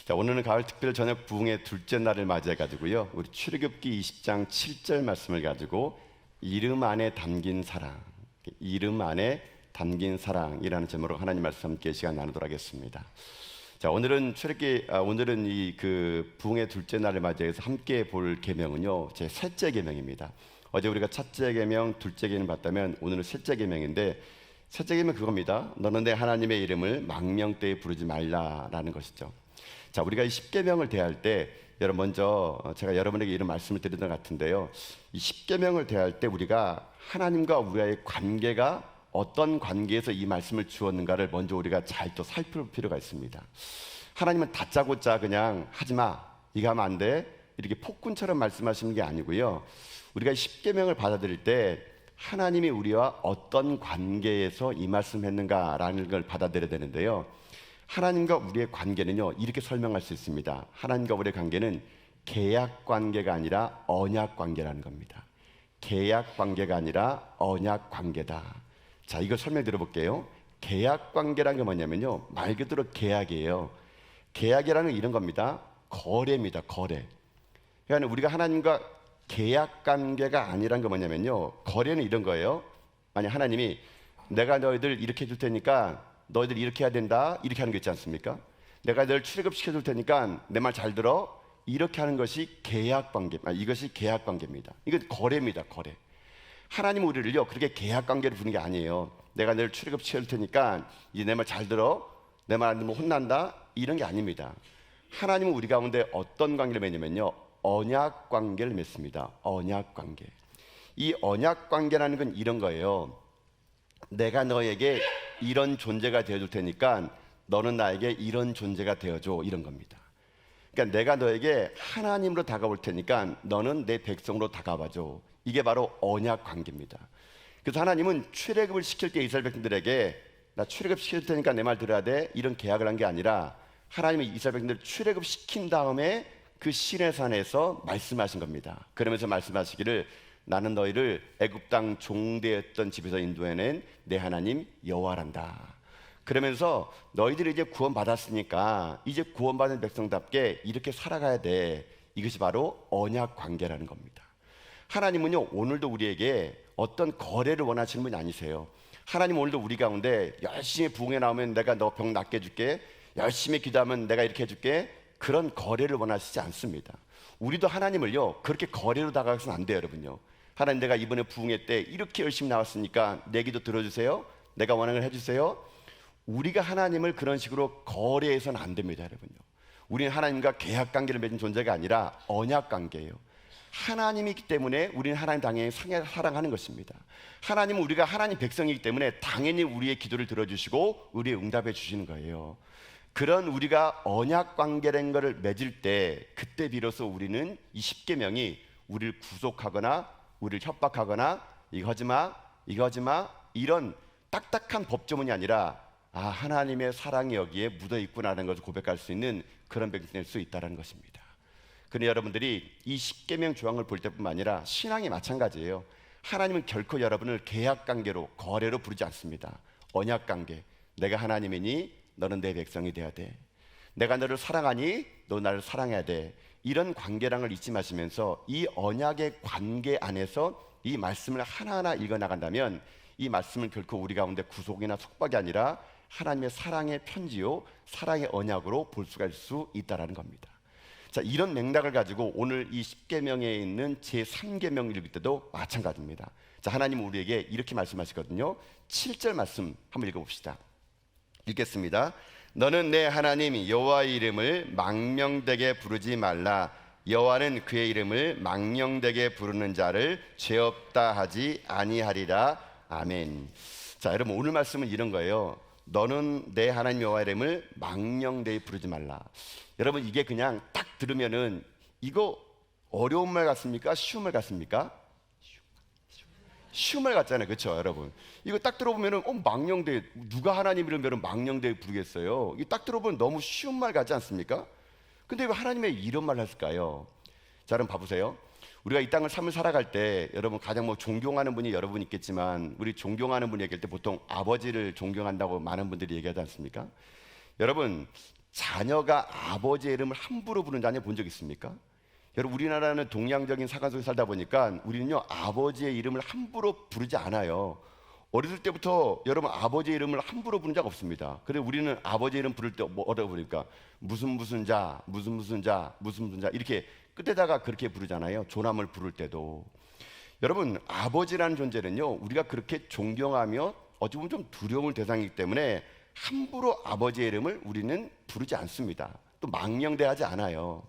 자, 오늘은 가을 특별 저녁 부흥의 둘째 날을 맞이해 가지고요. 우리 출애굽기 20장 7절 말씀을 가지고 이름 안에 담긴 사랑, 이름 안에 담긴 사랑이라는 제목으로 하나님 말씀 함께 시간 나누도록 하겠습니다. 자, 오늘은 오늘은 이 부흥의 둘째 날을 맞이해서 함께 볼 계명은요, 제 셋째 계명입니다. 어제 우리가 첫째 계명, 둘째 계명 봤다면 오늘은 셋째 계명인데, 셋째 계명 그겁니다. 너는 내 하나님의 이름을 망령되이 부르지 말라라는 것이죠. 자, 우리가 이 십계명을 대할 때 여러분 먼저 제가 여러분에게 이런 말씀을 드리던 것 같은데요. 이 십계명을 대할 때 우리가 하나님과 우리의 관계가 어떤 관계에서 이 말씀을 주었는가를 먼저 우리가 잘 또 살펴볼 필요가 있습니다. 하나님은 다짜고짜 그냥 하지마, 이거 하면 안 돼, 이렇게 폭군처럼 말씀하시는 게 아니고요. 우리가 십계명을 받아들일 때 하나님이 우리와 어떤 관계에서 이 말씀했는가라는 걸 받아들여야 되는데요. 하나님과 우리의 관계는요, 이렇게 설명할 수 있습니다. 하나님과 우리의 관계는 계약 관계가 아니라 언약 관계라는 겁니다. 계약 관계가 아니라 언약 관계다. 자, 이걸 설명 드려볼게요. 계약 관계라는 게 뭐냐면요, 말 그대로 계약이에요. 계약이라는 건 이런 겁니다. 거래입니다. 거래. 그러니까 우리가 하나님과 계약 관계가 아니란 게 뭐냐면요, 거래는 이런 거예요. 만약 하나님이 내가 너희들 이렇게 해줄 테니까 너희들 이렇게 해야 된다, 이렇게 하는 거 있지 않습니까? 내가 너희들 출애굽시켜 줄 테니까 내 말 잘 들어, 이렇게 하는 것이 계약 관계, 이것이 계약 관계입니다. 이건 거래입니다. 거래. 하나님 우리를요 그렇게 계약 관계를 부르는 게 아니에요. 내가 너희들 출애굽시켜 줄 테니까 이제 내 말 잘 들어, 내 말 안 들으면 혼난다, 이런 게 아닙니다. 하나님은 우리 가운데 어떤 관계를 맺냐면요, 언약 관계를 맺습니다. 언약 관계. 이 언약 관계라는 건 이런 거예요. 내가 너에게 이런 존재가 되어줄 테니까 너는 나에게 이런 존재가 되어줘, 이런 겁니다. 그러니까 내가 너에게 하나님으로 다가올 테니까 너는 내 백성으로 다가와줘. 이게 바로 언약 관계입니다. 그래서 하나님은 출애굽을 시킬 때 이스라엘 백성들에게 나 출애굽 시킬 테니까 내 말 들어야 돼, 이런 계약을 한 게 아니라 하나님이 이스라엘 백성들을 출애굽 시킨 다음에 그 시내산에서 말씀하신 겁니다. 그러면서 말씀하시기를 나는 너희를 애굽 땅 종되었던 집에서 인도해낸 내 하나님 여호와란다. 그러면서 너희들이 이제 구원받았으니까 이제 구원받은 백성답게 이렇게 살아가야 돼. 이것이 바로 언약 관계라는 겁니다. 하나님은요 오늘도 우리에게 어떤 거래를 원하시는 분이 아니세요. 하나님 오늘도 우리 가운데 열심히 부흥에 나오면 내가 너 병 낫게 해줄게, 열심히 기도하면 내가 이렇게 해줄게, 그런 거래를 원하시지 않습니다. 우리도 하나님을요 그렇게 거래로 다가가서는 안 돼요. 여러분요, 하나님 내가 이번에 부흥회 때 이렇게 열심히 나왔으니까 내 기도 들어주세요, 내가 원하는 걸 해주세요. 우리가 하나님을 그런 식으로 거래해서는 안 됩니다. 여러분요, 우리는 하나님과 계약 관계를 맺은 존재가 아니라 언약 관계예요. 하나님이기 때문에 우리는 하나님 당연히 사랑하는 것입니다. 하나님은 우리가 하나님 백성이기 때문에 당연히 우리의 기도를 들어주시고 우리의 응답해 주시는 거예요. 그런 우리가 언약 관계라는 것을 맺을 때 그때 비로소 우리는 이 십계명이 우리를 구속하거나 우리를 협박하거나 이거 하지마, 이거 하지마, 이런 딱딱한 법조문이 아니라 하나님의 사랑이 여기에 묻어있구나라는 것을 고백할 수 있는 그런 백성이 될 수 있다는 것입니다. 그런데 여러분들이 이 십계명 조항을 볼 때뿐만 아니라 신앙이 마찬가지예요. 하나님은 결코 여러분을 계약관계로, 거래로 부르지 않습니다. 언약관계. 내가 하나님이니 너는 내 백성이 돼야 돼, 내가 너를 사랑하니 너 나를 사랑해야 돼, 이런 관계랑을 잊지 마시면서 이 언약의 관계 안에서 이 말씀을 하나하나 읽어나간다면 이 말씀은 결코 우리 가운데 구속이나 속박이 아니라 하나님의 사랑의 편지요, 사랑의 언약으로 볼 수가 있을 수 있다는 겁니다. 자, 이런 맥락을 가지고 오늘 이 십계명에 있는 제3계명 읽을 때도 마찬가지입니다. 자, 하나님은 우리에게 이렇게 말씀하시거든요. 7절 말씀 한번 읽어봅시다. 읽겠습니다. 너는 내 하나님 여호와의 이름을 망령되게 부르지 말라. 여호와는 그의 이름을 망령되게 부르는 자를 죄 없다 하지 아니하리라. 아멘. 자, 여러분 오늘 말씀은 이런 거예요. 너는 내 하나님 여호와의 이름을 망령되이 부르지 말라. 여러분 이게 그냥 딱 들으면은 이거 어려운 말 같습니까? 쉬운 말 같습니까? 쉬운 말 같잖아요, 그렇죠, 여러분? 이거 딱 들어보면은 망령되, 누가 하나님 이름을 망령되 부르겠어요? 이게 딱 들어보면 너무 쉬운 말 같지 않습니까? 근데 왜 하나님의 이런 말을 했을까요? 자, 여러분 봐보세요. 우리가 이 땅을 삶을 살아갈 때 여러분 가장 존경하는 분이 여러분 있겠지만 우리 존경하는 분이 얘기할 때 보통 아버지를 존경한다고 많은 분들이 얘기하지 않습니까? 여러분 자녀가 아버지의 이름을 함부로 부르는 자녀 본 적 있습니까? 여러분, 우리나라는 동양적인 사관 속에 살다 보니까 우리는요 아버지의 이름을 함부로 부르지 않아요. 어렸을 때부터 여러분 아버지의 이름을 함부로 부른 적 없습니다. 그래서 우리는 아버지 이름 부를 때 뭐라고 부르니까 무슨 무슨 자, 무슨 무슨 자, 무슨 무슨 자 이렇게 끝에다가 그렇게 부르잖아요. 조남을 부를 때도. 여러분, 아버지라는 존재는요 우리가 그렇게 존경하며 어찌 보면 좀 두려움을 대상이기 때문에 함부로 아버지의 이름을 우리는 부르지 않습니다. 또 망령대하지 않아요.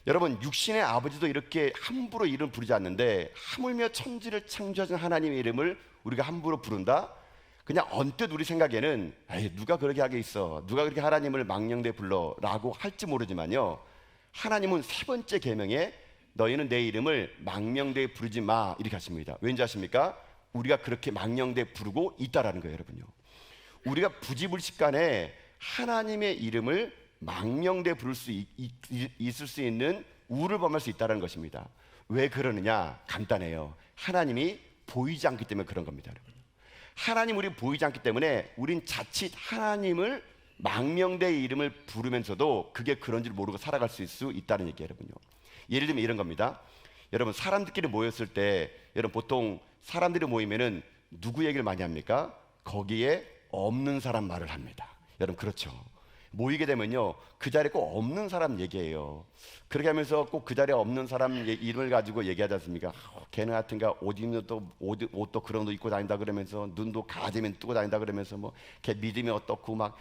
여러분, 육신의 아버지도 이렇게 함부로 이름 부르지 않는데 하물며 천지를 창조하신 하나님의 이름을 우리가 함부로 부른다? 그냥 언뜻 우리 생각에는 에이, 누가 그렇게 하게 있어, 누가 그렇게 하나님을 망령대 불러 라고 할지 모르지만요, 하나님은 세 번째 계명에 너희는 내 이름을 망령되이 부르지 마 이렇게 하십니다. 왠지 아십니까? 우리가 그렇게 망령되이 부르고 있다라는 거예요. 여러분요, 우리가 부지불식간에 하나님의 이름을 망령되이 부를 수 있을 수 있는 우를 범할 수 있다는 것입니다. 왜 그러느냐? 간단해요. 하나님이 보이지 않기 때문에 그런 겁니다. 여러분, 하나님 우리 보이지 않기 때문에 우린 자칫 하나님을 망령되이 이름을 부르면서도 그게 그런 줄 모르고 살아갈 수 있다는 얘기예요. 여러분요, 예를 들면 이런 겁니다. 여러분, 사람들끼리 모였을 때 여러분 보통 사람들이 모이면은 누구 얘기를 많이 합니까? 거기에 없는 사람 말을 합니다. 여러분, 그렇죠? 모이게 되면요 그 자리에 꼭 없는 사람 얘기해요. 그렇게 하면서 꼭 그 자리에 없는 사람 이름을 가지고 얘기하지 않습니까? 걔는 하여튼가 옷 입는 옷도 그런 옷 입고 다닌다 그러면서, 눈도 가지면 뜨고 다닌다 그러면서, 뭐 걔 믿음이 어떻고 막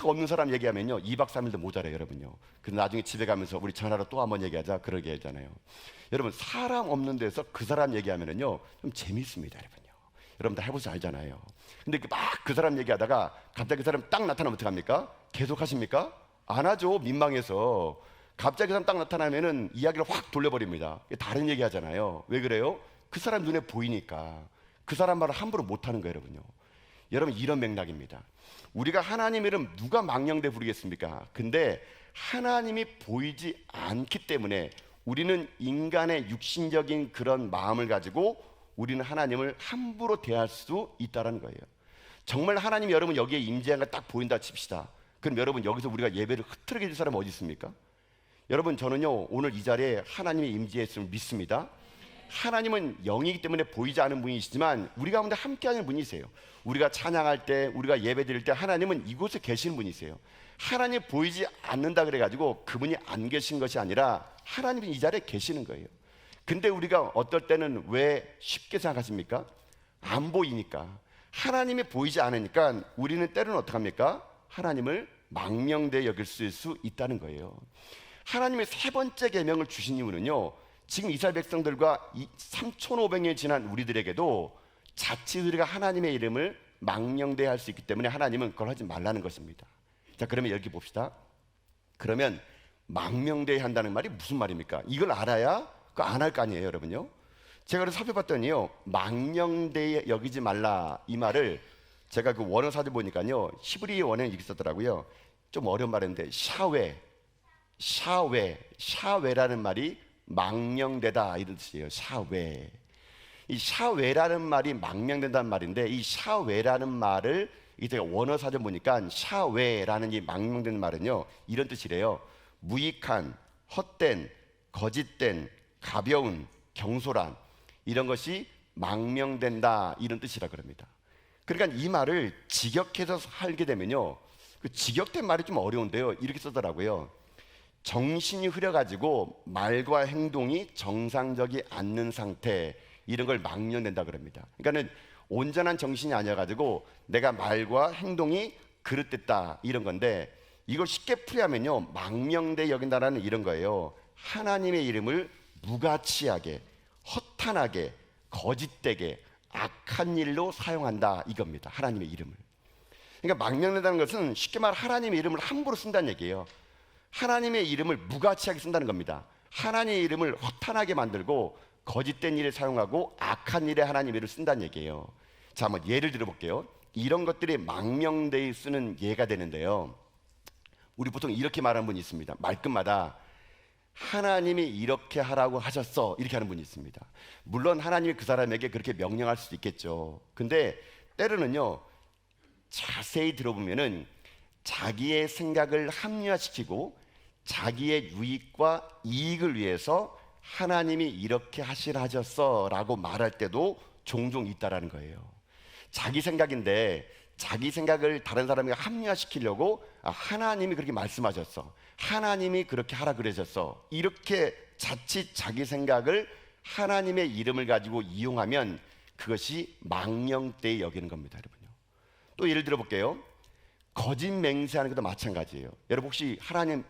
없는 사람 얘기하면요 2박 3일도 모자라요. 여러분요, 그래서 나중에 집에 가면서 우리 전화로 또 한번 얘기하자 그러게 하잖아요. 여러분, 사람 없는 데서 그 사람 얘기하면은요 좀 재밌습니다. 여러분요, 여러분 다 해보셔서 알잖아요. 근데 막 그 사람 얘기하다가 갑자기 그 사람 딱 나타나면 어떡합니까? 계속 하십니까? 안 하죠. 민망해서. 갑자기 그 사람 딱 나타나면은 이야기를 확 돌려버립니다. 다른 얘기 하잖아요. 왜 그래요? 그 사람 눈에 보이니까. 그 사람 말을 함부로 못하는 거예요. 여러분요, 여러분, 이런 맥락입니다. 우리가 하나님 이름 누가 망령되 부르겠습니까? 근데 하나님이 보이지 않기 때문에 우리는 인간의 육신적인 그런 마음을 가지고 우리는 하나님을 함부로 대할 수 있다는 거예요. 정말 하나님이 여러분 여기에 임재한 거 딱 보인다 칩시다. 그럼 여러분 여기서 우리가 예배를 흐트러게 해줄 사람은 어디 있습니까? 여러분, 저는요 오늘 이 자리에 하나님이 임재했음을 믿습니다. 하나님은 영이기 때문에 보이지 않은 분이시지만 우리 가운데 함께하는 분이세요. 우리가 찬양할 때, 우리가 예배 드릴 때 하나님은 이곳에 계시는 분이세요. 하나님 보이지 않는다 그래가지고 그분이 안 계신 것이 아니라 하나님이 이 자리에 계시는 거예요. 근데 우리가 어떨 때는 왜 쉽게 생각하십니까? 안 보이니까. 하나님이 보이지 않으니까 우리는 때로는 어떡합니까? 하나님을 망령되이 여길 수 있다는 거예요. 하나님의 세 번째 계명을 주신 이유는요, 지금 이스라엘 백성들과 3,500년이 지난 우리들에게도 자칫 우리가 하나님의 이름을 망령되이 할 수 있기 때문에 하나님은 그걸 하지 말라는 것입니다. 자, 그러면 여기 봅시다. 그러면 망령되이 한다는 말이 무슨 말입니까? 이걸 알아야 그거 안 할 거 아니에요. 여러분요, 제가 그래서 살펴봤더니요, 망령되이 여기지 말라 이 말을 제가 그 원어 사전 보니까요 히브리 원어는 이렇게 썼더라고요. 좀 어려운 말인데 샤웨라는 말이 망령되다 이런 뜻이에요. 샤웨. 이 샤웨라는 말이 망령된다는 말인데, 이 샤웨라는 말을 제가 원어 사전 보니까 샤웨라는 이 망령된 말은요 이런 뜻이래요. 무익한, 헛된, 거짓된, 가벼운, 경솔한, 이런 것이 망령된다 이런 뜻이라 그럽니다. 그러니까 이 말을 직역해서 하게 되면요, 그 직역된 말이 좀 어려운데요, 이렇게 쓰더라고요. 정신이 흐려가지고 말과 행동이 정상적이 않는 상태, 이런 걸 망령된다 그럽니다. 그러니까는 온전한 정신이 아니어가지고 내가 말과 행동이 그릇됐다 이런 건데, 이걸 쉽게 풀이하면요 망령되이 여긴다라는 이런 거예요. 하나님의 이름을 무가치하게, 허탄하게, 거짓되게, 악한 일로 사용한다 이겁니다. 하나님의 이름을. 그러니까 망령된다는 것은 쉽게 말해 하나님의 이름을 함부로 쓴다는 얘기예요. 하나님의 이름을 무가치하게 쓴다는 겁니다. 하나님의 이름을 허탄하게 만들고 거짓된 일에 사용하고 악한 일에 하나님의 이름을 쓴다는 얘기예요. 자, 한번 예를 들어볼게요. 이런 것들이 망령되이 쓰는 예가 되는데요, 우리 보통 이렇게 말하는 분이 있습니다. 말끝마다 하나님이 이렇게 하라고 하셨어 이렇게 하는 분이 있습니다. 물론 하나님이 그 사람에게 그렇게 명령할 수도 있겠죠. 근데 때로는요 자세히 들어보면은 자기의 생각을 합리화시키고 자기의 유익과 이익을 위해서 하나님이 이렇게 하시라 하셨어 라고 말할 때도 종종 있다라는 거예요. 자기 생각인데 자기 생각을 다른 사람에게 합리화시키려고 하나님이 그렇게 말씀하셨어, 하나님이 그렇게 하라 그러셨어, 이렇게 자칫 자기 생각을 하나님의 이름을 가지고 이용하면 그것이 망령되이 여기는 겁니다, 여러분요. 또 예를 들어 볼게요. 거짓 맹세하는 것도 마찬가지예요. 여러분 혹시 하나님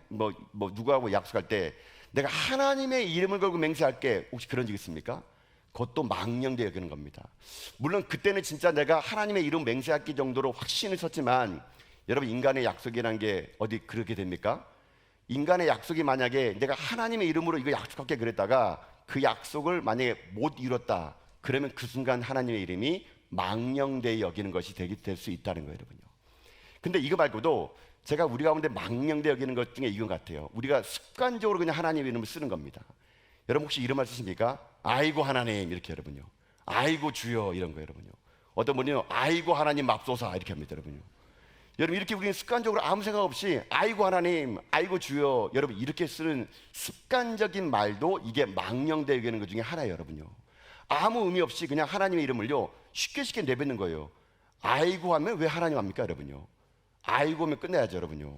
누구하고 약속할 때 내가 하나님의 이름을 걸고 맹세할게, 혹시 그런 적 있습니까? 그것도 망령되이 여기는 겁니다. 물론 그때는 진짜 내가 하나님의 이름 맹세하기 정도로 확신을 썼지만, 여러분 인간의 약속이라는 게 어디 그렇게 됩니까? 인간의 약속이 만약에 내가 하나님의 이름으로 이거 약속할게 그랬다가 그 약속을 만약에 못 이뤘다, 그러면 그 순간 하나님의 이름이 망령되이 여기는 것이 될 수 있다는 거예요, 여러분요. 근데 이거 말고도 제가 우리 가운데 망령되이 여기는 것 중에 이건 같아요. 우리가 습관적으로 그냥 하나님의 이름을 쓰는 겁니다. 여러분 혹시 이런 말 쓰십니까? 아이고 하나님 이렇게, 여러분요. 아이고 주여 이런 거, 여러분요. 어떤 분이요, 아이고 하나님 맙소사 이렇게 합니다, 여러분요. 여러분 이렇게 우리는 습관적으로 아무 생각 없이 아이고 하나님, 아이고 주여, 여러분 이렇게 쓰는 습관적인 말도 이게 망령되이 여기는 것 중에 하나예요, 여러분요. 아무 의미 없이 그냥 하나님의 이름을요 쉽게 내뱉는 거예요. 아이고 하면 왜 하나님 합니까, 여러분요? 아이고 하면 끝내야죠, 여러분요.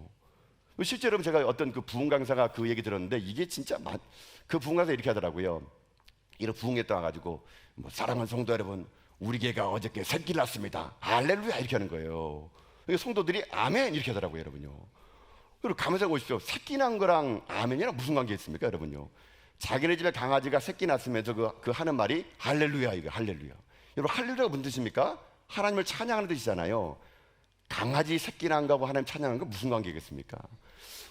실제 여러분 제가 어떤 그 부흥 강사가 그 얘기 들었는데 이게 진짜 그 부흥 강사 이렇게 하더라고요. 이런 부흥에 떠나가지고 사랑하는 성도 여러분, 우리 교회가 어저께 새끼를 낳습니다, 할렐루야 이렇게 하는 거예요. 성도들이 아멘 이렇게 하더라고요, 여러분요. 그리고 가만히 보십시오. 새끼 낳은 거랑 아멘이랑 무슨 관계 있습니까, 여러분요? 자기네 집에 강아지가 새끼 낳으면서 그 하는 말이 할렐루야, 이거 할렐루야. 여러분 할렐루야가 무슨 뜻입니까? 하나님을 찬양하는 뜻이잖아요. 강아지 새끼 낳은 거하고 하나님 찬양하는 거 무슨 관계겠습니까?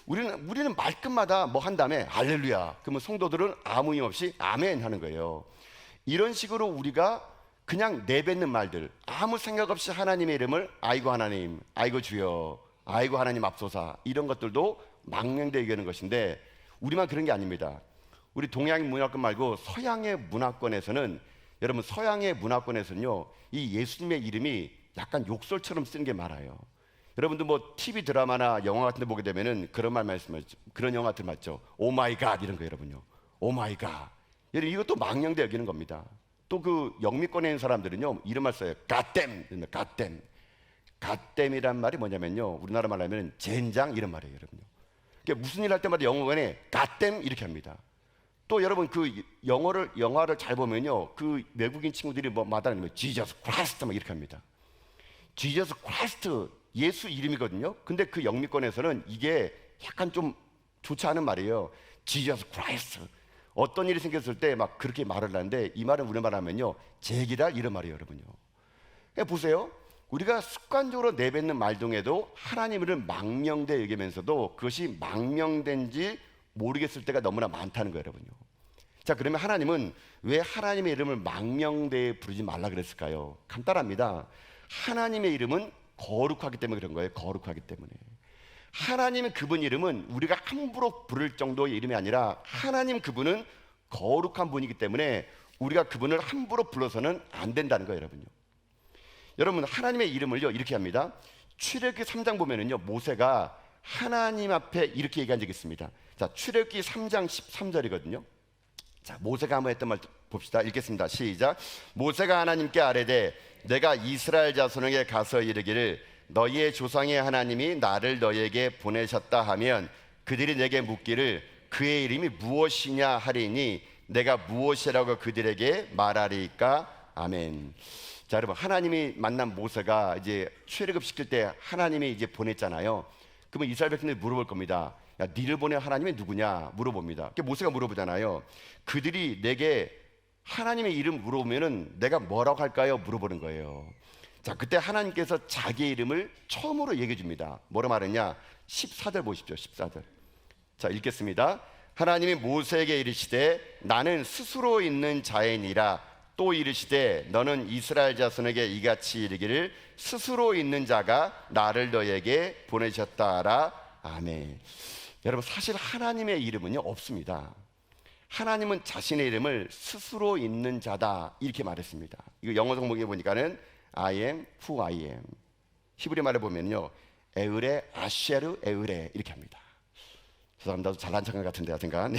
우리는 말끝마다 뭐 한 다음에 할렐루야, 그러면 성도들은 아무 힘 없이 아멘 하는 거예요. 이런 식으로 우리가 그냥 내뱉는 말들, 아무 생각 없이 하나님의 이름을 아이고 하나님, 아이고 주여, 아이고 하나님 앞소사, 이런 것들도 망령되이 여기는 것인데, 우리만 그런 게 아닙니다. 우리 동양 문화권 말고 서양의 문화권에서는, 여러분 서양의 문화권에서는요 이 예수님의 이름이 약간 욕설처럼 쓰는 게 많아요. 여러분도 뭐 TV 드라마나 영화 같은 데 보게 되면은 그런 말 말씀하죠. 그런 영화들 맞죠? 오 마이 갓 이런 거, 여러분요. 오 마이 갓. 여러분 이것도 망령되이 여기는 겁니다. 또 그 영미권에 있는 사람들은요 이런 말 써요. 갓댐. 갓댐. 갓댐이란 말이 뭐냐면요, 우리나라 말로 하면 젠장 이런 말이에요, 여러분요. 그러니까 무슨 일 할 때마다 영어관에 갓댐 이렇게 합니다. 또 여러분 그 영화를 잘 보면요, 그 외국인 친구들이 뭐 마다하면 지저스 크라이스트 막 이렇게 합니다. 지저스 크라이스트, 예수 이름이거든요. 근데 그 영미권에서는 이게 약간 좀 좋지 않은 말이에요. 지저스 크라이스트. 어떤 일이 생겼을 때 막 그렇게 말을 하는데, 이 말은 우리말 하면요 제기랄 이런 말이에요, 여러분요. 그러니까 보세요. 우리가 습관적으로 내뱉는 말 중에도 하나님을 망령되이 여기면서도 그것이 망령된지 모르겠을 때가 너무나 많다는 거예요, 여러분요. 자, 그러면 하나님은 왜 하나님의 이름을 망령되이 부르지 말라 그랬을까요? 간단합니다. 하나님의 이름은 거룩하기 때문에 그런 거예요. 거룩하기 때문에. 하나님은 그분 이름은 우리가 함부로 부를 정도의 이름이 아니라, 하나님 그분은 거룩한 분이기 때문에 우리가 그분을 함부로 불러서는 안 된다는 거예요, 여러분요. 여러분 하나님의 이름을요 이렇게 합니다. 출애굽기 3장 보면은요 모세가 하나님 앞에 이렇게 얘기한 적이 있습니다. 자, 출애굽기 3장 13절이거든요. 자, 모세가 한번 했던 말 봅시다. 읽겠습니다. 시작. 모세가 하나님께 아뢰되 내가 이스라엘 자손에게 가서 이르기를 너희의 조상의 하나님이 나를 너희에게 보내셨다 하면 그들이 내게 묻기를 그의 이름이 무엇이냐 하리니 내가 무엇이라고 그들에게 말하리까. 아멘. 자, 여러분 하나님이 만난 모세가 이제 출애굽 시킬 때 하나님이 이제 보냈잖아요. 그러면 이스라엘 백성들이 물어볼 겁니다. 야, 니를 보낸 하나님이 누구냐 물어봅니다. 모세가 물어보잖아요. 그들이 내게 하나님의 이름 물어보면은 내가 뭐라고 할까요? 물어보는 거예요. 자, 그때 하나님께서 자기의 이름을 처음으로 얘기해 줍니다. 뭐라 말했냐? 14절 보십시오. 14절. 자, 읽겠습니다. 하나님이 모세에게 이르시되 나는 스스로 있는 자이니라. 또 이르시되 너는 이스라엘 자손에게 이같이 이르기를 스스로 있는 자가 나를 너에게 보내셨다 하라. 아멘. 여러분 사실 하나님의 이름은요 없습니다. 하나님은 자신의 이름을 스스로 있는 자다 이렇게 말했습니다. 이거 영어 성경에 보니까는 I am who I am. 히브리 말에 보면요 에으레 아쉐르 에으레 이렇게 합니다. 죄송합니다. 잘난 척한 것 같은데 하여튼간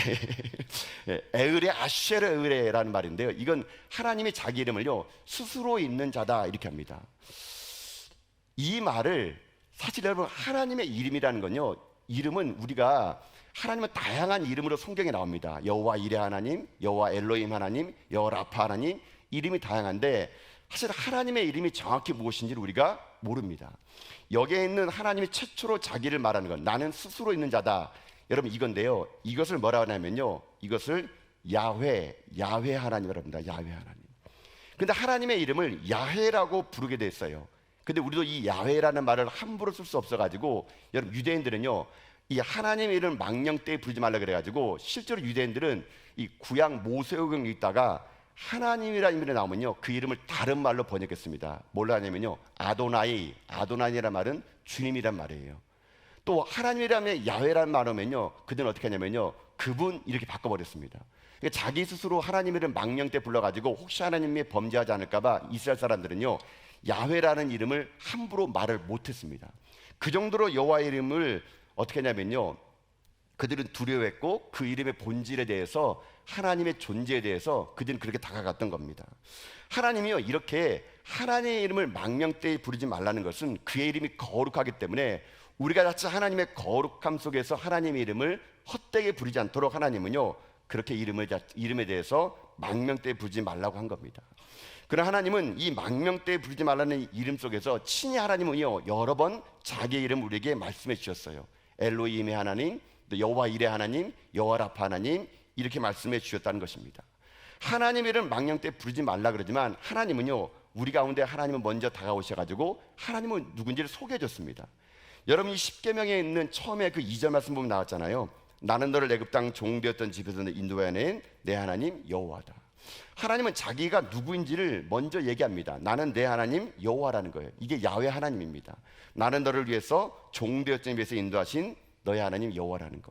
네. 에으레 아쉐르 에으레라는 말인데요, 이건 하나님이 자기 이름을요 스스로 있는 자다 이렇게 합니다. 이 말을 사실 여러분, 하나님의 이름이라는 건요, 이름은 우리가 하나님은 다양한 이름으로 성경에 나옵니다. 여호와 이레 하나님, 여호와 엘로힘 하나님, 여호와 라파 하나님, 이름이 다양한데 사실 하나님의 이름이 정확히 무엇인지를 우리가 모릅니다. 여기에 있는 하나님이 최초로 자기를 말하는 건 나는 스스로 있는 자다, 여러분 이건데요, 이것을 뭐라 하냐면요, 이것을 야훼 하나님이라고 합니다. 야훼 하나님. 근데 하나님의 이름을 야훼라고 부르게 됐어요. 근데 우리도 이 야훼라는 말을 함부로 쓸 수 없어가지고, 여러분 유대인들은요 이 하나님의 이름을 망령되이 부르지 말라 그래가지고 실제로 유대인들은 이 구약 모세오경 읽다가 하나님이라는 이름이 나오면요 그 이름을 다른 말로 번역했습니다. 뭘로 하냐면요 아도나이라는 말은 주님이란 말이에요. 또 하나님이라면 야훼라는 말 하면요 그들은 어떻게 하냐면요 그분 이렇게 바꿔버렸습니다. 그러니까 자기 스스로 하나님을 망령되 불러가지고 혹시 하나님이 범죄하지 않을까봐 이스라엘 사람들은요 야훼라는 이름을 함부로 말을 못했습니다. 그 정도로 여호와의 이름을 어떻게 하냐면요 그들은 두려워했고 그 이름의 본질에 대해서, 하나님의 존재에 대해서 그들은 그렇게 다가갔던 겁니다. 하나님이요 이렇게 하나님의 이름을 망령되이 부르지 말라는 것은 그의 이름이 거룩하기 때문에 우리가 자칫 하나님의 거룩함 속에서 하나님의 이름을 헛되게 부르지 않도록 하나님은요 그렇게 이름에 대해서 망령되이 부르지 말라고 한 겁니다. 그러나 하나님은 이 망령되이 부르지 말라는 이름 속에서 친히 하나님은요 여러 번 자기의 이름 우리에게 말씀해 주셨어요. 엘로힘의 하나님, 여호와 이레 하나님, 여호와 라파 하나님, 이렇게 말씀해 주셨다는 것입니다. 하나님의 이름 망령되이 부르지 말라 그러지만 하나님은요 우리 가운데 하나님은 먼저 다가오셔가지고 하나님은 누군지를 소개해 줬습니다. 여러분 이 십계명에 있는 처음에 그 2절 말씀 보면 나왔잖아요. 나는 너를 애굽 땅 종되었던 집에서 인도해낸 내 하나님 여호와다. 하나님은 자기가 누구인지를 먼저 얘기합니다. 나는 내 하나님 여호와라는 거예요. 이게 야훼 하나님입니다. 나는 너를 위해서 종되었던 집에서 인도하신 너의 하나님 여호와라는 거.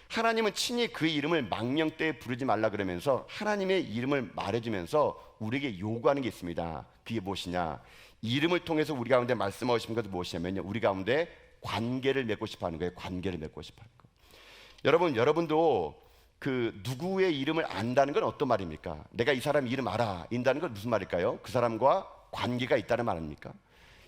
하나님은 친히 그 이름을 망령되이 부르지 말라 그러면서 하나님의 이름을 말해주면서 우리에게 요구하는 게 있습니다. 그게 무엇이냐, 이름을 통해서 우리 가운데 말씀하시는 것은 무엇이냐면요 우리 가운데 관계를 맺고 싶어 하는 거예요. 관계를 맺고 싶어 하는 거. 여러분도 그 누구의 이름을 안다는 건 어떤 말입니까? 내가 이 사람 이름 알아 인다는 건 무슨 말일까요? 그 사람과 관계가 있다는 말 아닙니까?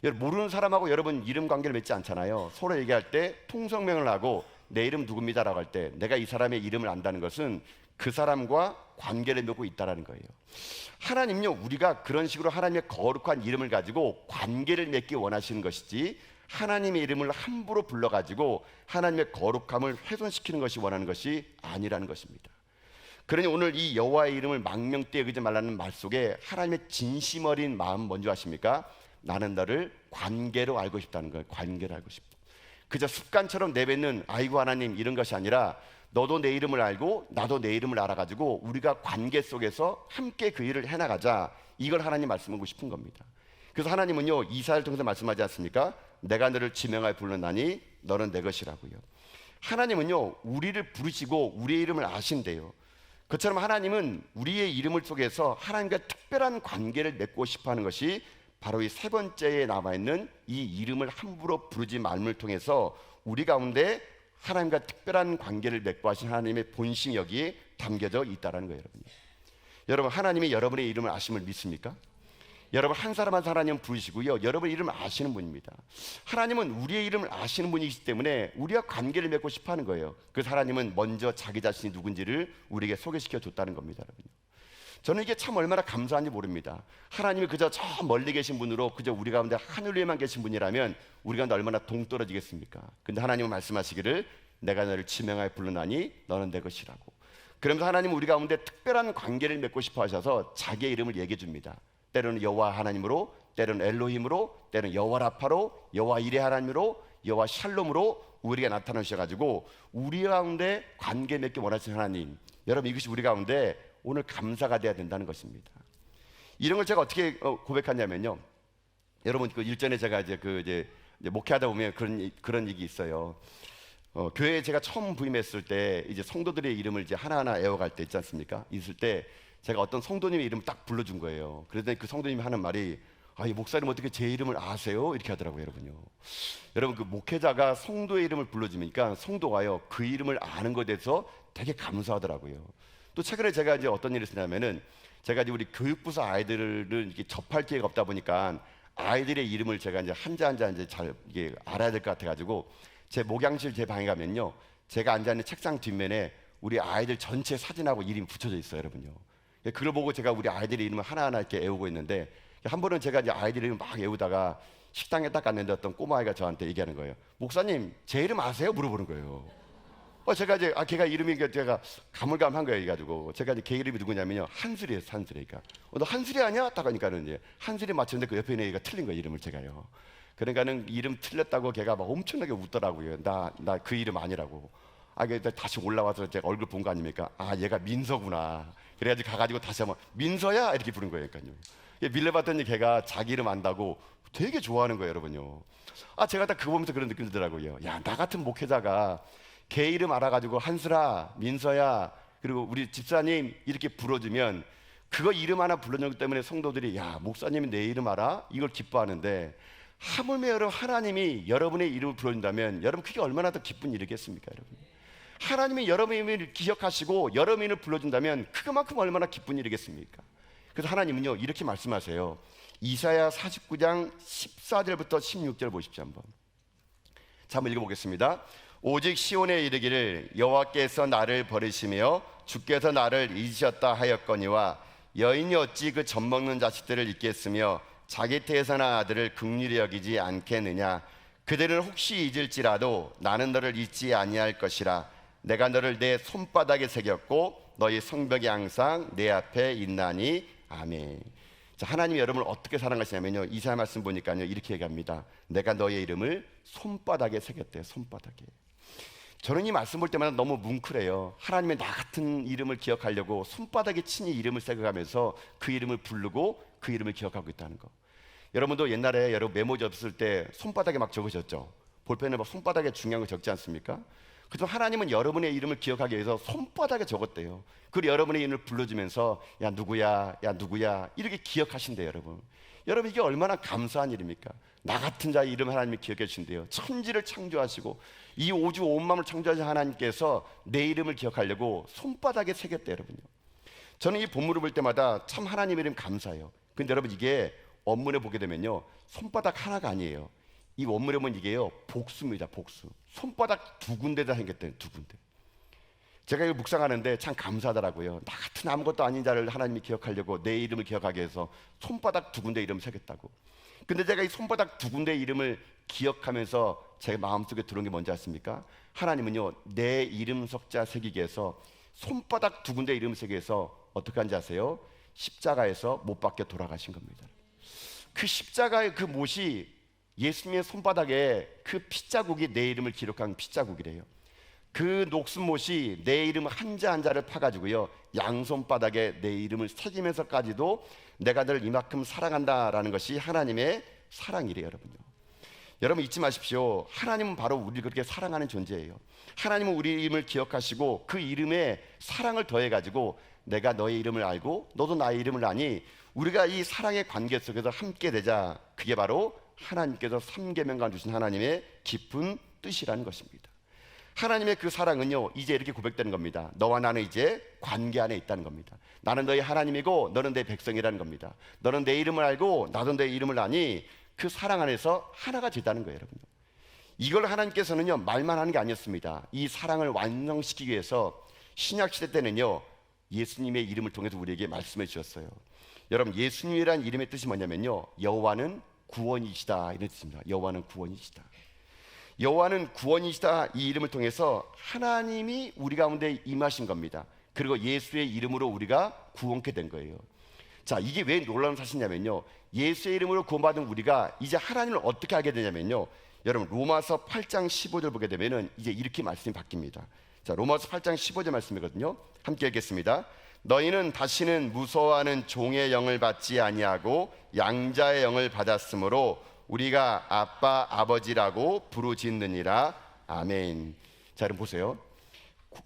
모르는 사람하고 여러분 이름 관계를 맺지 않잖아요. 서로 얘기할 때 통성명을 하고 내 이름 누굽니다 라고 할 때 내가 이 사람의 이름을 안다는 것은 그 사람과 관계를 맺고 있다는 거예요. 하나님요 우리가 그런 식으로 하나님의 거룩한 이름을 가지고 관계를 맺기 원하시는 것이지 하나님의 이름을 함부로 불러가지고 하나님의 거룩함을 훼손시키는 것이 원하는 것이 아니라는 것입니다. 그러니 오늘 이 여호와의 이름을 망령되이 여기지 말라는 말 속에 하나님의 진심 어린 마음 뭔지 아십니까? 나는 너를 관계로 알고 싶다는 거예요. 관계로 알고 싶다. 그저 습관처럼 내뱉는 아이고 하나님 이런 것이 아니라 너도 내 이름을 알고 나도 내 이름을 알아가지고 우리가 관계 속에서 함께 그 일을 해나가자, 이걸 하나님 말씀하고 싶은 겁니다. 그래서 하나님은요 이사야를 통해서 말씀하지 않습니까? 내가 너를 지명하여 불렀나니 너는 내 것이라고요. 하나님은요 우리를 부르시고 우리의 이름을 아신대요. 그처럼 하나님은 우리의 이름을 속에서 하나님과 특별한 관계를 맺고 싶어하는 것이 바로 이 세 번째에 남아있는 이 이름을 함부로 부르지 말음을 통해서 우리 가운데 하나님과 특별한 관계를 맺고 하신 하나님의 본심이 여기에 담겨져 있다는 거예요. 여러분 하나님이 여러분의 이름을 아심을 믿습니까? 여러분 한 사람 한 사람 부르시고요 여러분 이름을 아시는 분입니다. 하나님은 우리의 이름을 아시는 분이기 때문에 우리와 관계를 맺고 싶어하는 거예요. 그래서 하나님은 먼저 자기 자신이 누군지를 우리에게 소개시켜 줬다는 겁니다. 여러분. 저는 이게 참 얼마나 감사한지 모릅니다. 하나님이 그저 저 멀리 계신 분으로 그저 우리 가운데 하늘 위에만 계신 분이라면 우리 가운데 얼마나 동떨어지겠습니까? 근데 하나님은 말씀하시기를 내가 너를 지명하여 불렀나니 너는 내 것이라고. 그러면서 하나님은 우리 가운데 특별한 관계를 맺고 싶어 하셔서 자기의 이름을 얘기해 줍니다. 때로는 여호와 하나님으로, 때로는 엘로힘으로, 때로는 여호와 라파로, 여호와 이레 하나님으로, 여호와 샬롬으로 우리가 나타나셔가지고 우리 가운데 관계 맺기 원하시는 하나님, 여러분 이것이 우리 가운데 오늘 감사가 돼야 된다는 것입니다. 이런 걸 제가 어떻게 고백하냐면요, 여러분 그 일전에 제가 이제 목회하다 보면 그런 얘기 있어요. 교회에 제가 처음 부임했을 때 이제 성도들의 이름을 이제 하나하나 애워갈 때 있지 않습니까? 있을 때 제가 어떤 성도님의 이름을 딱 불러준 거예요. 그랬더니 그 성도님이 하는 말이 이 목사님 어떻게 제 이름을 아세요? 이렇게 하더라고요, 여러분요. 여러분, 그 목회자가 성도의 이름을 불러주니까 성도가요, 그 이름을 아는 것에 대해서 되게 감사하더라고요. 또 최근에 제가 이제 어떤 일을 했냐면은, 제가 이제 우리 교육부서 아이들을 이렇게 접할 기회가 없다 보니까 아이들의 이름을 제가 이제 한자 한자 이제 잘 이게 알아야 될 것 같아가지고, 제 목양실 제 방에 가면요, 제가 앉아 있는 책상 뒷면에 우리 아이들 전체 사진하고 이름이 붙여져 있어요, 여러분요. 그걸 보고 제가 우리 아이들의 이름을 하나하나 이렇게 외우고 있는데, 한 번은 제가 이제 아이들 이름 막 외우다가 식당에 딱 갔는데 어떤 꼬마아이가 저한테 얘기하는 거예요. 목사님, 제 이름 아세요? 물어보는 거예요. 제가 이제 걔가 이름이 제가 가물가물한 거예요. 그래가지고 제가 이제 걔 이름이 누구냐면요, 한슬이에요. 한슬이. 그러니까 너 한슬이 아니야? 딱 하니까는 이제 한슬이 맞췄는데 그 옆에 있는 애가 틀린 거예요, 이름을. 제가요. 그러니까는 이름 틀렸다고 걔가 막 엄청나게 웃더라고요. 나 그 이름 아니라고. 다시 올라와서 제가 얼굴 본 거 아닙니까? 얘가 민서구나. 그래가지고 가가지고 다시 한번 민서야 이렇게 부른 거예요. 그러니까요. 밀려봤더니 걔가 자기 이름 안다고 되게 좋아하는 거예요, 여러분요. 제가 딱 그거 보면서 그런 느낌 들더라고요. 야, 나 같은 목회자가 걔 이름 알아가지고 한슬아, 민서야, 그리고 우리 집사님 이렇게 불러주면, 그거 이름 하나 불러주기 때문에 성도들이, 야, 목사님이 내 이름 알아? 이걸 기뻐하는데, 하물며 여러분, 하나님이 여러분의 이름을 불러준다면 여러분, 그게 얼마나 더 기쁜 일이겠습니까, 여러분? 하나님이 여러분의 이름을 기억하시고 여러분의 이름을 불러준다면 그만큼 얼마나 기쁜 일이겠습니까? 그래서 하나님은요, 이렇게 말씀하세요. 이사야 49장 14절부터 16절 보십시오. 한번 읽어보겠습니다. 오직 시온에 이르기를 여호와께서 나를 버리시며 주께서 나를 잊으셨다 하였거니와 여인이 어찌 그 젖먹는 자식들을 잊겠으며 자기 태에서나 아들을 긍휼히 여기지 않겠느냐. 그들은 혹시 잊을지라도 나는 너를 잊지 아니할 것이라. 내가 너를 내 손바닥에 새겼고 너희 성벽이 항상 내 앞에 있나니. 아멘. 자, 하나님이 여러분을 어떻게 사랑하시냐면요, 이사야 말씀 보니까요, 이렇게 얘기합니다. 내가 너의 이름을 손바닥에 새겼대요. 손바닥에. 저는 이 말씀 볼 때마다 너무 뭉클해요. 하나님의 나 같은 이름을 기억하려고 손바닥에 친히 이름을 새겨가면서 그 이름을 부르고 그 이름을 기억하고 있다는 거. 여러분도 옛날에 여러분 메모 접었을 때 손바닥에 막 적으셨죠? 볼펜에 막 손바닥에 중요한 거 적지 않습니까? 그래서 하나님은 여러분의 이름을 기억하기 위해서 손바닥에 적었대요. 그리고 여러분의 이름을 불러주면서 야 누구야, 야 누구야 이렇게 기억하신대요. 여러분 이게 얼마나 감사한 일입니까? 나 같은 자의 이름 하나님이 기억해 주신대요. 천지를 창조하시고 이 우주 온 마음을 창조하신 하나님께서 내 이름을 기억하려고 손바닥에 새겼대요. 여러분요. 저는 이 본문을 볼 때마다 참 하나님의 이름 감사해요. 근데 여러분 이게 원문에 보게 되면요, 손바닥 하나가 아니에요. 이 원문에 보면 이게요, 복수입니다. 복수. 손바닥 두 군데다 생겼대요. 두 군데. 제가 이거 묵상하는데 참 감사하더라고요. 나 같은 아무것도 아닌 자를 하나님이 기억하려고 내 이름을 기억하기 위해서 손바닥 두 군데 이름을 새겼다고. 근데 제가 이 손바닥 두 군데 이름을 기억하면서 제 마음속에 들어온 게 뭔지 아십니까? 하나님은요, 내 이름 석자 새기기 위해서 손바닥 두 군데 이름 새기기 위해서 어떻게 한지 아세요? 십자가에서 못 박혀 돌아가신 겁니다. 그 십자가의 그 못이 예수님의 손바닥에 그 핏자국이 내 이름을 기록한 핏자국이래요. 그 녹슨 못이 내 이름 한자 한자를 파가지고요, 양손바닥에 내 이름을 새기면서까지도 내가 너를 이만큼 사랑한다라는 것이 하나님의 사랑이래요. 여러분 잊지 마십시오. 하나님은 바로 우리를 그렇게 사랑하는 존재예요. 하나님은 우리 이름을 기억하시고 그 이름에 사랑을 더해가지고 내가 너의 이름을 알고 너도 나의 이름을 아니, 우리가 이 사랑의 관계 속에서 함께 되자. 그게 바로 하나님께서 삼계명간 주신 하나님의 깊은 뜻이라는 것입니다. 하나님의 그 사랑은요, 이제 이렇게 고백되는 겁니다. 너와 나는 이제 관계 안에 있다는 겁니다. 나는 너의 하나님이고 너는 내 백성이라는 겁니다. 너는 내 이름을 알고 나도 내 이름을 아니, 그 사랑 안에서 하나가 되다는 거예요. 여러분, 이걸 하나님께서는요 말만 하는 게 아니었습니다. 이 사랑을 완성시키기 위해서 신약시대 때는요 예수님의 이름을 통해서 우리에게 말씀해 주셨어요. 여러분, 예수님이란 이름의 뜻이 뭐냐면요, 여호와는 구원이시다 이런 뜻입니다. 여호와는 구원이시다. 여호와는 구원이시다, 이 이름을 통해서 하나님이 우리 가운데 임하신 겁니다. 그리고 예수의 이름으로 우리가 구원케 된 거예요. 자, 이게 왜 놀라운 사실이냐면요, 예수의 이름으로 구원받은 우리가 이제 하나님을 어떻게 알게 되냐면요, 여러분 로마서 8장 15절 보게 되면은 이제 이렇게 말씀이 바뀝니다. 자, 로마서 8장 15절 말씀이거든요. 함께 읽겠습니다. 너희는 다시는 무서워하는 종의 영을 받지 아니하고 양자의 영을 받았으므로 우리가 아빠 아버지라고 부르짖느니라. 아멘. 자, 여러분 보세요.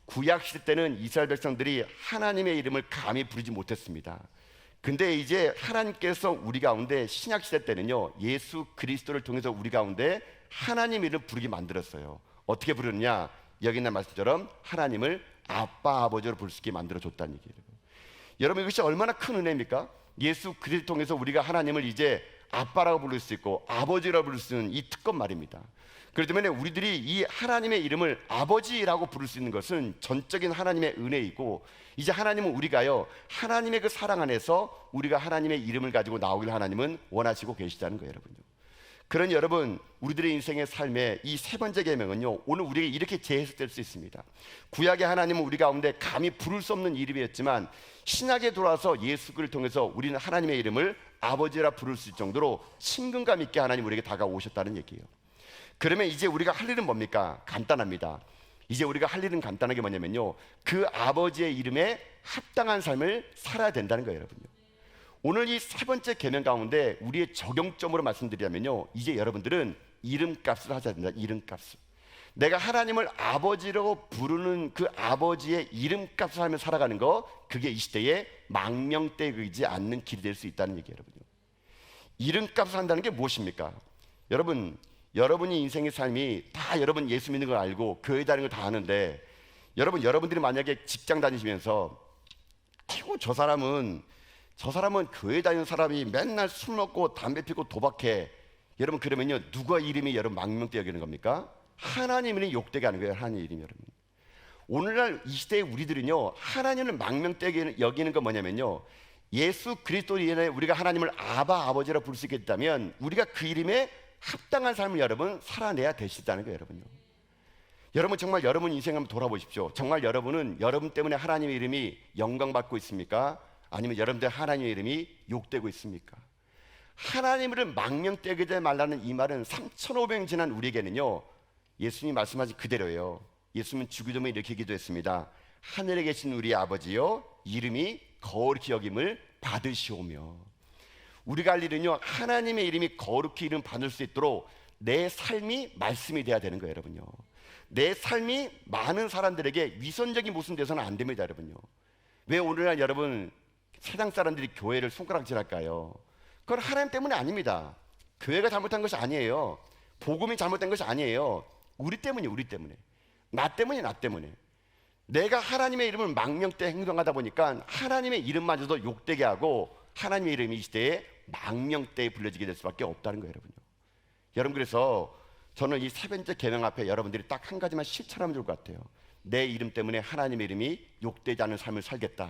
구약 시대 때는 이스라엘 백성들이 하나님의 이름을 감히 부르지 못했습니다. 근데 이제 하나님께서 우리 가운데 신약 시대 때는요, 예수 그리스도를 통해서 우리 가운데 하나님 이름을 부르게 만들었어요. 어떻게 부르느냐? 여기 있는 말씀처럼 하나님을 아빠 아버지로 부를 수 있게 만들어 줬다는 얘기예요. 여러분, 이것이 얼마나 큰 은혜입니까? 예수 그리스도를 통해서 우리가 하나님을 이제 아빠라고 부를 수 있고 아버지라고 부를 수 있는 이 특권 말입니다. 그렇기 때문에 우리들이 이 하나님의 이름을 아버지라고 부를 수 있는 것은 전적인 하나님의 은혜이고, 이제 하나님은 우리가요, 하나님의 그 사랑 안에서 우리가 하나님의 이름을 가지고 나오길 하나님은 원하시고 계시다는 거예요, 여러분요. 그러니 여러분, 우리들의 인생의 삶의 이 세 번째 계명은요, 오늘 우리에게 이렇게 재해석될 수 있습니다. 구약의 하나님은 우리 가운데 감히 부를 수 없는 이름이었지만 신약에 돌아와서 예수 그리스도를 통해서 우리는 하나님의 이름을 아버지라 부를 수 있을 정도로 친근감 있게 하나님 우리에게 다가오셨다는 얘기예요. 그러면 이제 우리가 할 일은 뭡니까? 간단합니다. 이제 우리가 할 일은 간단하게 뭐냐면요, 그 아버지의 이름에 합당한 삶을 살아야 된다는 거예요, 여러분요. 오늘 이 세 번째 계명 가운데 우리의 적용점으로 말씀드리자면요, 이제 여러분들은 이름값을 하셔야 된다. 이름값을. 내가 하나님을 아버지라고 부르는 그 아버지의 이름값을 하며 살아가는 거, 그게 이 시대에 망명되지 않는 길이 될 수 있다는 얘기예요, 여러분요. 이름값을 한다는 게 무엇입니까? 여러분, 여러분이 인생의 삶이 다 여러분 예수 믿는 걸 알고 교회 다니는 걸 다 아는데, 여러분들이 만약에 직장 다니시면서 저 사람은 교회 다니는 사람이 맨날 술 먹고 담배 피고 도박해. 여러분, 그러면요, 누가 이름이 여러분 망명되게 여기는 겁니까? 하나님 이름이 욕되게 하는 거예요. 하나님 이름이. 여러분, 오늘날 이 시대에 우리들은요, 하나님을 망명되게 여기는 건 뭐냐면요, 예수 그리스도로 인해 우리가 하나님을 아버지라 부를 수 있게 됐다면 우리가 그 이름에 합당한 삶을 여러분 살아내야 되시다는 거예요, 여러분요. 여러분, 정말 여러분 인생 한번 돌아보십시오. 정말 여러분은 여러분 때문에 하나님의 이름이 영광받고 있습니까? 아니면 여러분들 하나님의 이름이 욕되고 있습니까? 하나님을 망명되게 말라는 이 말은 3,500년 지난 우리에게는요, 예수님이 말씀하신 그대로예요. 예수님은 주기 전에 이렇게 기도했습니다. 하늘에 계신 우리 아버지여, 이름이 거룩히 여김을 받으시오며. 우리가 할 일은요, 하나님의 이름이 거룩히 이름 받을 수 있도록 내 삶이 말씀이 돼야 되는 거예요, 여러분요. 내 삶이 많은 사람들에게 위선적인 모습 돼서는 안 됩니다, 여러분요. 왜 오늘날 여러분 세상 사람들이 교회를 손가락질할까요? 그건 하나님 때문에 아닙니다. 교회가 잘못한 것이 아니에요. 복음이 잘못된 것이 아니에요. 우리 때문이에요. 우리 때문에. 나 때문에. 내가 하나님의 이름을 망명되게 행동하다 보니까 하나님의 이름마저도 욕되게 하고 하나님의 이름이 이 시대에 망명되게 불려지게 될 수밖에 없다는 거예요, 여러분요. 여러분, 그래서 저는 이 세 번째 계명 앞에 여러분들이 딱 한 가지만 실천하면 좋을 것 같아요. 내 이름 때문에 하나님의 이름이 욕되지 않은 삶을 살겠다.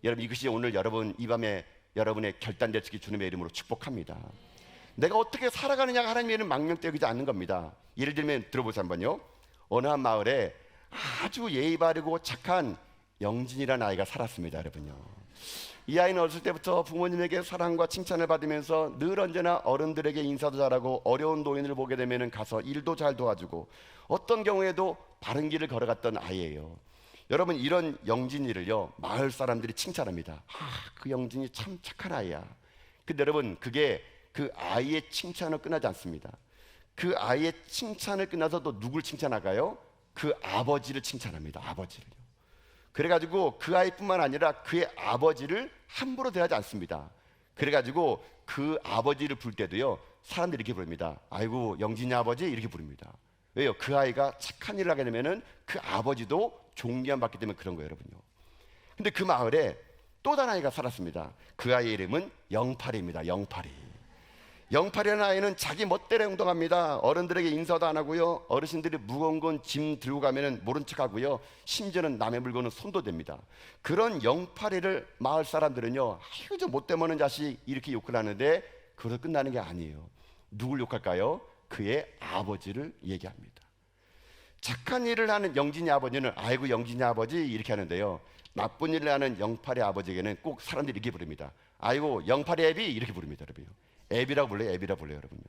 여러분, 이것이 오늘 여러분 이 밤에 여러분의 결단될 수 있게 주님의 이름으로 축복합니다. 내가 어떻게 살아가느냐가 하나님의 이름 망명되지 않는 겁니다. 예를 들면 들어보세요 한번요. 어느 한 마을에 아주 예의 바르고 착한 영진이라는 아이가 살았습니다, 여러분요. 이 아이는 어렸을 때부터 부모님에게 사랑과 칭찬을 받으면서 늘 언제나 어른들에게 인사도 잘하고 어려운 노인을 보게 되면 가서 일도 잘 도와주고 어떤 경우에도 바른 길을 걸어갔던 아이예요. 여러분, 이런 영진이를요, 마을 사람들이 칭찬합니다. 그 영진이 참 착한 아이야. 근데 여러분, 그게 그 아이의 칭찬으로 끝나지 않습니다. 그 아이의 칭찬을 끝나서 또 누굴 칭찬할까요? 그 아버지를 칭찬합니다. 아버지를요. 그래가지고 그 아이뿐만 아니라 그의 아버지를 함부로 대하지 않습니다. 그래가지고 그 아버지를 부를 때도요, 사람들이 이렇게 부릅니다. 아이고, 영진이 아버지, 이렇게 부릅니다. 왜요? 그 아이가 착한 일을 하게 되면은 그 아버지도 존귀함 받기 때문에 그런 거예요, 여러분요. 근데 그 마을에 또 다른 아이가 살았습니다. 그 아이의 이름은 영팔이입니다. 영팔이라는 아이는 자기 멋대로 행동합니다. 어른들에게 인사도 안 하고요, 어르신들이 무거운 건 짐 들고 가면은 모른 척하고요, 심지어는 남의 물건은 손도 댑니다. 그런 영팔이를 마을 사람들은요, 아유 저 못돼 먹는 자식, 이렇게 욕을 하는데 그래서 끝나는 게 아니에요. 누굴 욕할까요? 그의 아버지를 얘기합니다. 착한 일을 하는 영진이 아버지는 아이고 영진이 아버지, 이렇게 하는데요, 나쁜 일을 하는 영팔이 아버지에게는 꼭 사람들이 이렇게 부릅니다. 아이고 영팔이 애비, 이렇게 부릅니다, 여러분. 애비라고 불러요, 여러분요.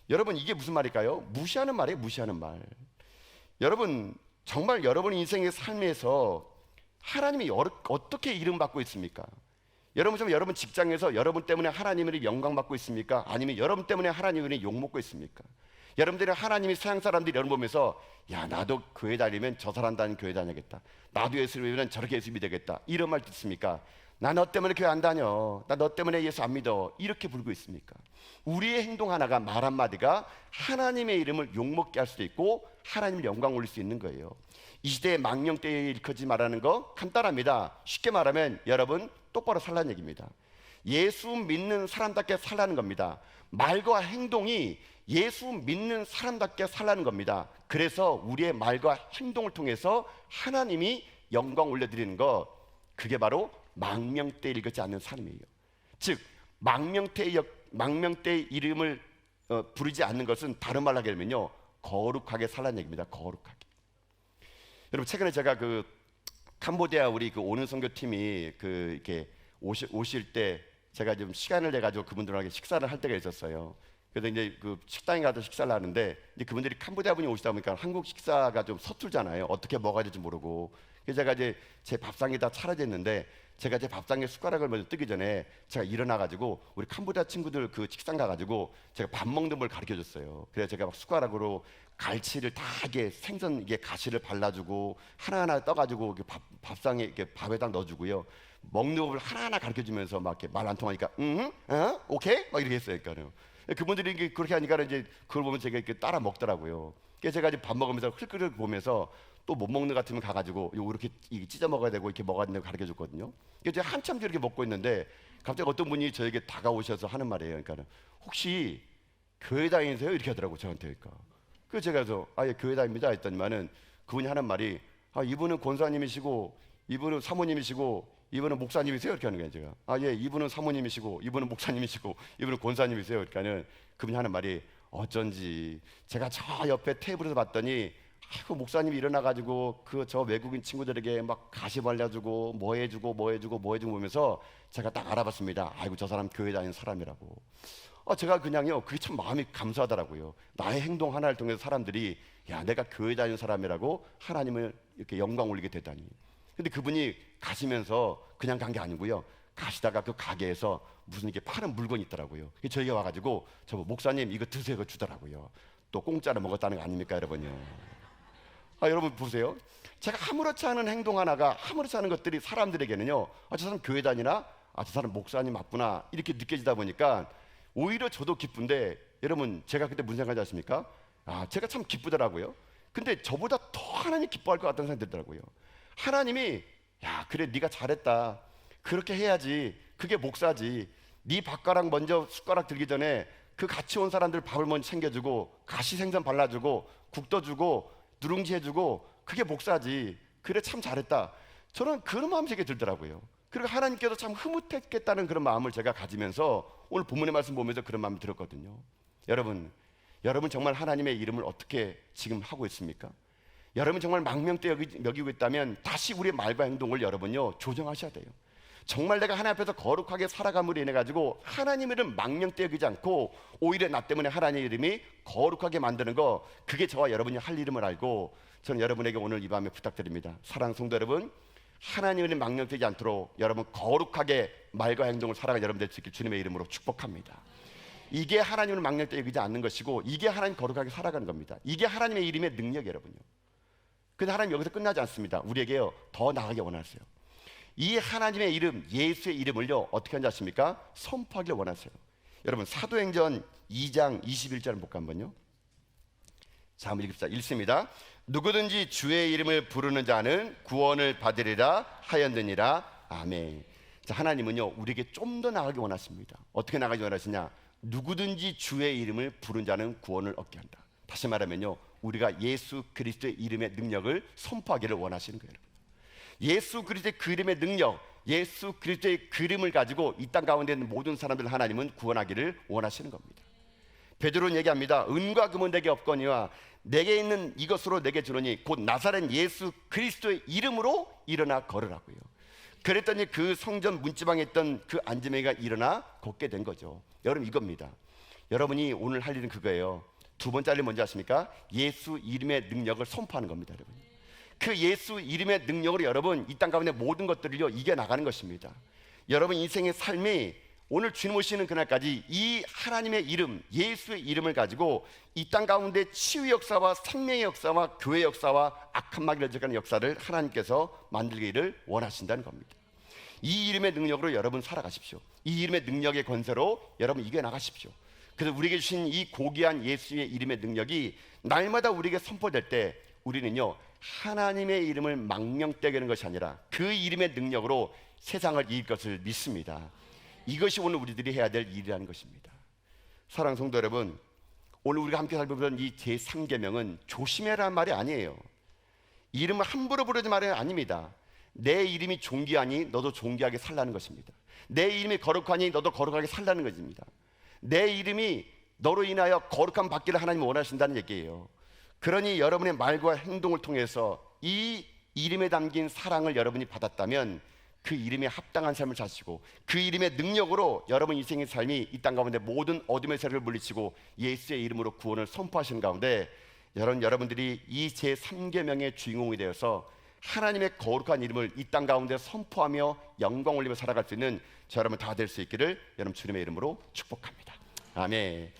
여러분, 이게 무슨 말일까요? 무시하는 말이에요, 무시하는 말. 여러분, 정말 여러분 인생의 삶에서 하나님이 어떻게 이름 받고 있습니까? 여러분, 좀 여러분 직장에서 여러분 때문에 하나님의 영광 받고 있습니까? 아니면 여러분 때문에 하나님의 욕 먹고 있습니까? 여러분들이 하나님이 서양 사람들이 여러분 보면서 야, 나도 교회 다니면 저 사람 다니는 교회 다녀야겠다, 나도 예수를 믿으면 저렇게 예수 믿어야겠다, 이런 말 듣습니까? 나 너 때문에 교회 안 다녀. 나 너 때문에 예수 안 믿어. 이렇게 부르고 있습니까? 우리의 행동 하나가, 말 한마디가 하나님의 이름을 욕먹게 할 수도 있고 하나님을 영광 올릴 수 있는 거예요. 이 시대의 망령되이 일컫지 말라는 거 간단합니다. 쉽게 말하면 여러분 똑바로 살라는 얘기입니다. 예수 믿는 사람답게 살라는 겁니다. 말과 행동이 예수 믿는 사람답게 살라는 겁니다. 그래서 우리의 말과 행동을 통해서 하나님이 영광 올려드리는 거, 그게 바로 망명때 일컫지 않는 삶이에요. 즉 망명때의 이름을 부르지 않는 것은 다른 말로 하게 되면요, 거룩하게 살라는 얘기입니다. 거룩하게. 여러분 최근에 제가 그 캄보디아 우리 그 오는 선교팀이 그 이렇게 오실 때 제가 좀 시간을 내 가지고 그분들하고 식사를 할 때가 있었어요. 그래서 이제 그 식당에 가서 식사를 하는데 이제 그분들이 캄보디아 분이 오시다 보니까 한국 식사가 좀 서툴잖아요. 어떻게 먹어야 될지 모르고. 그래서 제가 이제 제 밥상이 다 차려져 있는데 제가 제 밥상에 숟가락을 먼저 뜨기 전에 제가 일어나 가지고 우리 캄보디아 친구들 그 식당 가 가지고 제가 밥 먹는 걸 가르쳐 줬어요. 그래서 제가 막 숟가락으로 갈치를 다 이게 생선 이게 가시를 발라주고 하나하나 떠가지고 밥상에 이렇게 밥에다 넣어주고요. 먹는 법을 하나하나 가르쳐 주면서 막 이렇게 말 안 통하니까 오케이 막 이렇게 했어요. 그러니까요. 그분들이 그렇게 하니까 이제 그걸 보면 제가 이렇게 따라 먹더라고요. 그래서 제가 이제 밥 먹으면서 흘끗흘끗 보면서 또 못 먹는 것 같으면 가가지고 이렇게 찢어 먹어야 되고 이렇게 먹어야 된다고 가르쳐 줬거든요. 그래서 제가 한참 이렇게 먹고 있는데 갑자기 어떤 분이 저에게 다가오셔서 하는 말이에요. 그러니까 혹시 교회 다니세요? 이렇게 하더라고 저한테. 그러니까 그래서 제가 그래서 예 교회 다닙니다 했더니만은 그분이 하는 말이 이분은 권사님이시고 이분은 사모님이시고 이분은 목사님이세요? 이렇게 하는 거예요. 제가 예 이분은 사모님이시고 이분은 목사님이시고 이분은 권사님이세요. 그러니까는 그분이 하는 말이 어쩐지 제가 저 옆에 테이블에서 봤더니 그 목사님이 일어나가지고 그 저 외국인 친구들에게 막 가시 발라주고 뭐 해주고 보면서 제가 딱 알아봤습니다. 아이고 저 사람 교회 다니는 사람이라고. 제가 그냥요 그게 참 마음이 감사하더라고요. 나의 행동 하나를 통해서 사람들이 야 내가 교회 다니는 사람이라고 하나님을 이렇게 영광 올리게 되다니. 근데 그분이 가시면서 그냥 간 게 아니고요. 가시다가 그 가게에서 무슨 이렇게 파는 물건이 있더라고요. 저희가 와가지고 저 목사님 이거 드세요 그 주더라고요. 또 공짜로 먹었다는 거 아닙니까 여러분요. 여러분 보세요. 제가 아무렇지 않은 행동 하나가 아무렇지 않은 것들이 사람들에게는요 저 사람 교회 다니나? 저 사람 목사님 맞구나 이렇게 느껴지다 보니까 오히려 저도 기쁜데 여러분 제가 그때 무슨 생각하지 않습니까? 제가 참 기쁘더라고요. 근데 저보다 더 하나님 기뻐할 것 같다는 생각이 들더라고요. 하나님이 야 그래 네가 잘했다 그렇게 해야지 그게 목사지. 네 밥가락 먼저 숟가락 들기 전에 그 같이 온 사람들 밥을 먼저 챙겨주고 가시 생선 발라주고 국 떠주고 누룽지 해주고 그게 목사지. 그래 참 잘했다. 저는 그런 마음이 제게 들더라고요. 그리고 하나님께서 참 흐뭇했겠다는 그런 마음을 제가 가지면서 오늘 본문의 말씀 보면서 그런 마음이 들었거든요. 여러분 정말 하나님의 이름을 어떻게 지금 하고 있습니까? 여러분 정말 망명때 여기고 있다면 다시 우리의 말과 행동을 여러분요 조정하셔야 돼요. 정말 내가 하나님 앞에서 거룩하게 살아감으로 인해 가지고 하나님 이름 망명때 여기지 않고 오히려 나 때문에 하나님 이름이 거룩하게 만드는 거, 그게 저와 여러분이 할 이름을 알고 저는 여러분에게 오늘 이 밤에 부탁드립니다. 사랑하는 성도 여러분, 하나님 이름 망명되지 않도록 여러분 거룩하게 말과 행동을 살아가는 여러분 될 수 있길 주님의 이름으로 축복합니다. 이게 하나님을 망명때 여기지 않는 것이고 이게 하나님 거룩하게 살아가는 겁니다. 이게 하나님의 이름의 능력이 여러분요. 근데 하나님 여기서 끝나지 않습니다. 우리에게요 더 나아가게 원하세요. 이 하나님의 이름 예수의 이름을요 어떻게 하는지 아십니까? 선포하기를 원하세요. 여러분 사도행전 2장 21절을 볼까 한번요. 자 한번 읽습니다. 누구든지 주의 이름을 부르는 자는 구원을 받으리라 하였느니라. 아멘. 자, 하나님은요 우리에게 좀 더 나아가기 원하십니다. 어떻게 나아가기 원하시냐? 누구든지 주의 이름을 부른 자는 구원을 얻게 한다. 다시 말하면요 우리가 예수 그리스도의 이름의 능력을 선포하기를 원하시는 거예요. 예수 그리스도의 그 이름의 능력, 예수 그리스도의 그 이름을 가지고 이 땅 가운데 있는 모든 사람들 하나님은 구원하기를 원하시는 겁니다. 베드로는 얘기합니다. 은과 금은 내게 없거니와 내게 있는 이것으로 내게 주노니 곧 나사렛 예수 그리스도의 이름으로 일어나 걸으라고요. 그랬더니 그 성전 문지방에 있던 그 안지매가 일어나 걷게 된 거죠. 여러분 이겁니다. 여러분이 오늘 할 일은 그거예요. 두 번째 할 일 뭔지 아십니까? 예수 이름의 능력을 선포하는 겁니다. 여러분 그 예수 이름의 능력으로 여러분 이 땅 가운데 모든 것들을요 이겨나가는 것입니다. 여러분 인생의 삶이 오늘 주님 오시는 그날까지 이 하나님의 이름 예수의 이름을 가지고 이 땅 가운데 치유 역사와 생명의 역사와 교회 역사와 악한 마귀를 저가는 역사를 하나님께서 만들기를 원하신다는 겁니다. 이 이름의 능력으로 여러분 살아가십시오. 이 이름의 능력의 권세로 여러분 이겨나가십시오. 그래서 우리에게 주신 이 고귀한 예수의 이름의 능력이 날마다 우리에게 선포될 때 우리는요, 하나님의 이름을 망령되게 하는 것이 아니라 그 이름의 능력으로 세상을 이길 것을 믿습니다. 이것이 오늘 우리들이 해야 될 일이라는 것입니다. 사랑하는 성도 여러분, 오늘 우리가 함께 살펴보는 이 제3계명은 조심해라는 말이 아니에요. 이름을 함부로 부르지 말아야 아닙니다. 내 이름이 존귀하니 너도 존귀하게 살라는 것입니다. 내 이름이 거룩하니 너도 거룩하게 살라는 것입니다. 내 이름이 너로 인하여 거룩함 받기를 하나님이 원하신다는 얘기예요. 그러니 여러분의 말과 행동을 통해서 이 이름에 담긴 사랑을 여러분이 받았다면 그 이름에 합당한 삶을 사시고 그 이름의 능력으로 여러분 인생의 삶이 이 땅 가운데 모든 어둠의 세력을 물리치고 예수의 이름으로 구원을 선포하시는 가운데 여러분들이 이 제3계명의 주인공이 되어서 하나님의 거룩한 이름을 이 땅 가운데 선포하며 영광 올리며 살아갈 수 있는 저 여러분 다 될 수 있기를 여러분 주님의 이름으로 축복합니다. 아멘.